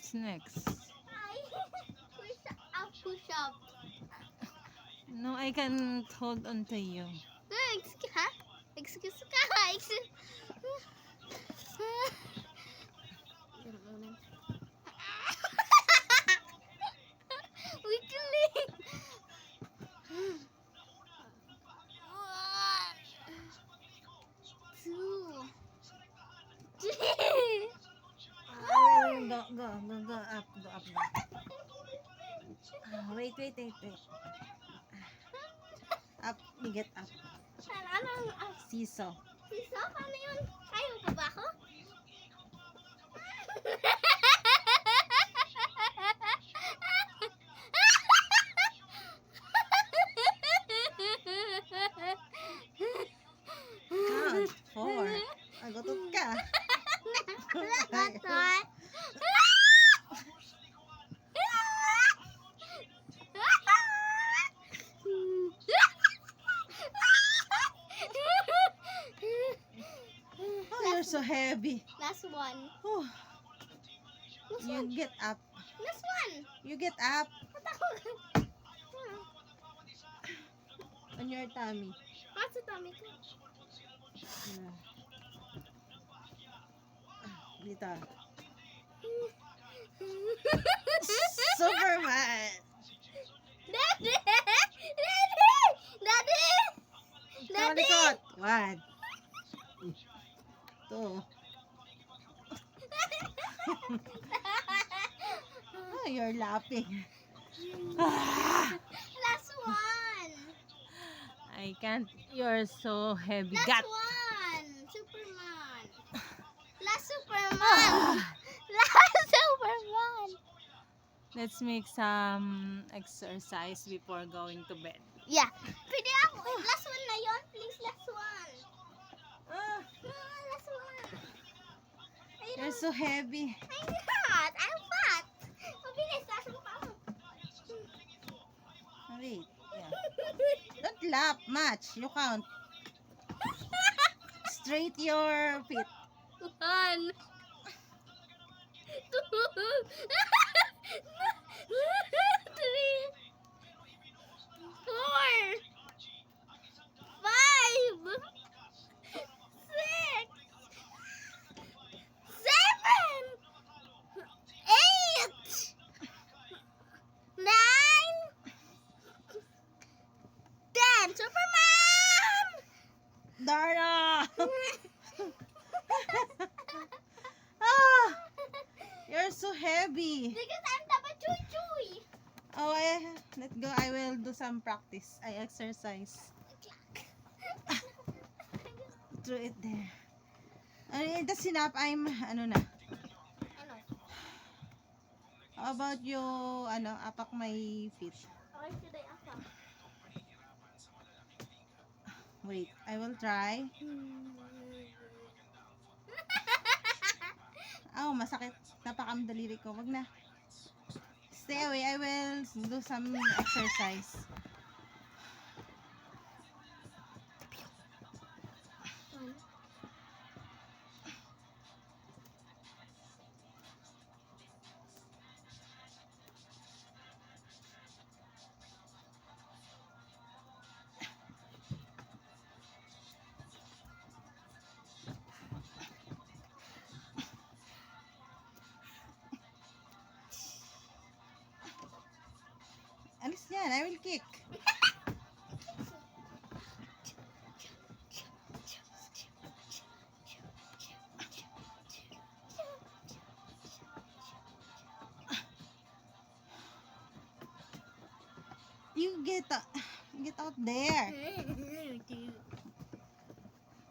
What's next? Push up. No, I can hold on to you. Excuse, ha? Excuse ka. Excuse. Weakling. Two. Three. Go up, go up. Wait. Up, you get up. Ano? Seesaw. Sisa? Paano yun? Kaya pa ba ako? Count. 4. Agotot ka. Nakatot. Oh, you're so heavy. Last one. Oh, Last you one. get up. Last one. You get up Patakot. on your tummy. Kaso tummy ko. Dito. Superman. Daddy! Daddy! Daddy! Daddy! Kalikot. 1. 2. Oh, you're laughing. Last one. I can't. You're so heavy. Last Got. one. Superman. Last Ah. Superman. Last Superman. Let's make some exercise before going to bed. Yeah. Pwede ako. Last one na yun. Please, last one. Last one. You're so heavy. I'm not. I'm fat. Mabilis. Last mo pa ako. Wait. Yeah. Don't laugh much. You count. Straight your feet. 1, 2, 3, 4, 5, 6, 7, 8, 9, 10. Superman! Darna! Ah, you're so heavy. Because I'm Tapa Chuy Chuy. Oh, let's go. I will do some practice. I exercise. Through it there. The sinap, I'm, ano na. Ano? How about you, apak my feet? Okay, should I ask? Wait, I will try. Oh, masakit. Napakam daliri ko. Wag na. Stay away. I will do some exercise. Alis yan. I will kick. You get out there.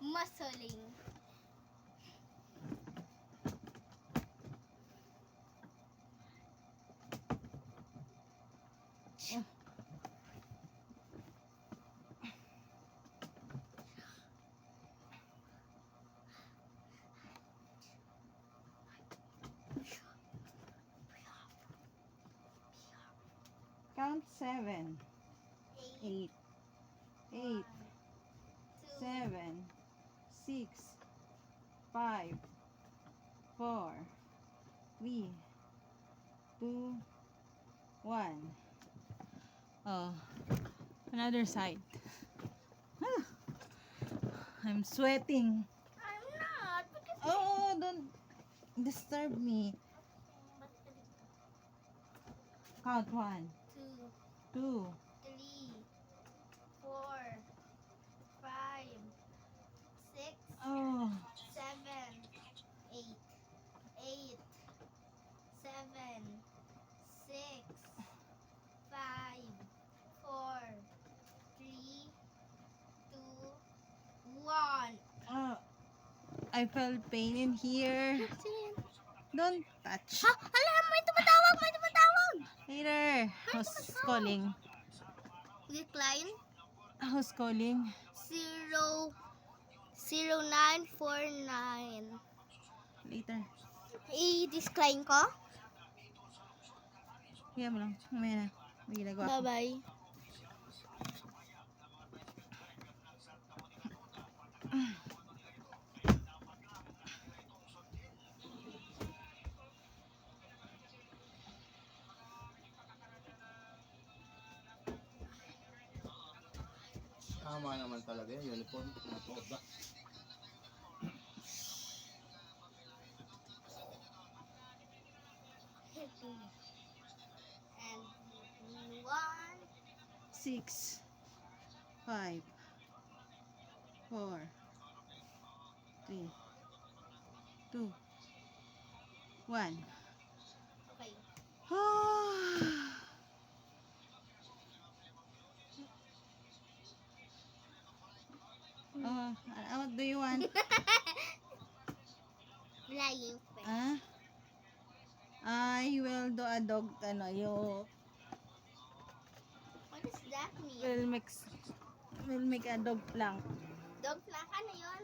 Muscling. Oh. Count 7, 8, 8, 7, 6, 5, 4, 3, 2, 1. Oh, another side. Ah, I'm sweating. I'm not. Because Oh, don't disturb me. Count 1, 2, 2. 3, 4, 5, 6, Oh, 7, 8, 8, 7, 6, 5, 4, 3, 2, 1. I felt pain in here. Don't touch. Ha? Hala, may tumatawag! May tumatawag! Later. Who's calling? Decline Who's calling? 0949. Later. I-decline ko? Kaya mo lang. Mamaya na. May ginagawa ko. Bye-bye. Tama naman talaga yung uniform. Matulad ba? And 1, 6, 5, 4, 3, 2, 1. okay. What do you want? Lying face. Ah? I will do a dog, What does that mean? will make a dog plank. Dog plank? Ano yun?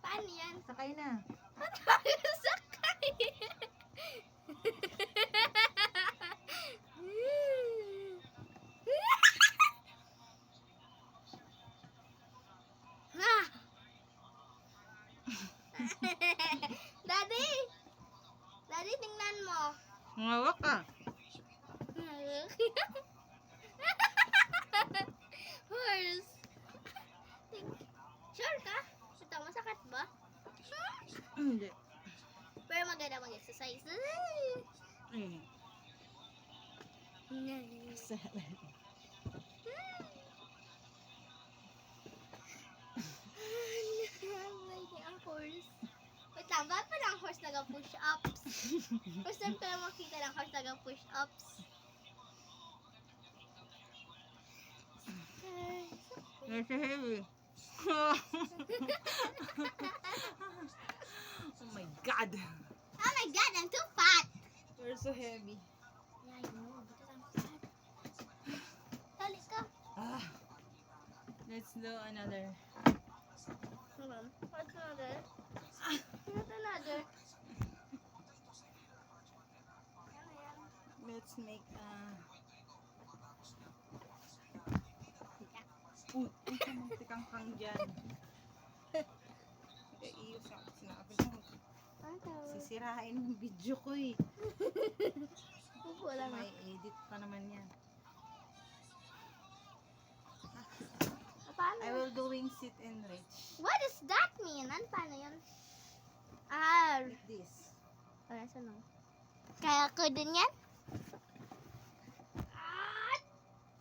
Paano yan? Sakay na. Sakay! Ah! Daddy! Daddy, tingnan mo. Ngawak ka. Horse. Sure ka? Ito, masakit ba? Hindi. Pero maganda mag-exercise. Eh, salad. Like ang horse. Wait lang, ba't pa lang horse nag-push-ups? First time ko lang makita ng horse nag-push-ups. It's heavy. Oh my god. Oh my god, I'm too fat! You're so heavy. Yeah, I know, because I'm fat. Tali ka. Let's do another. Hold on. What's another? What's another? Ano yan? Let's make kamantikang dyan. Iyo sa sinabi ko. Ano? Sisirain yung video ko eh. Wala na. May edit pa naman yan. Paano? I will doing sit and reach. What does that mean? Ano paano yun? Ah, Like this. wala sa no. Kaya ko din yan?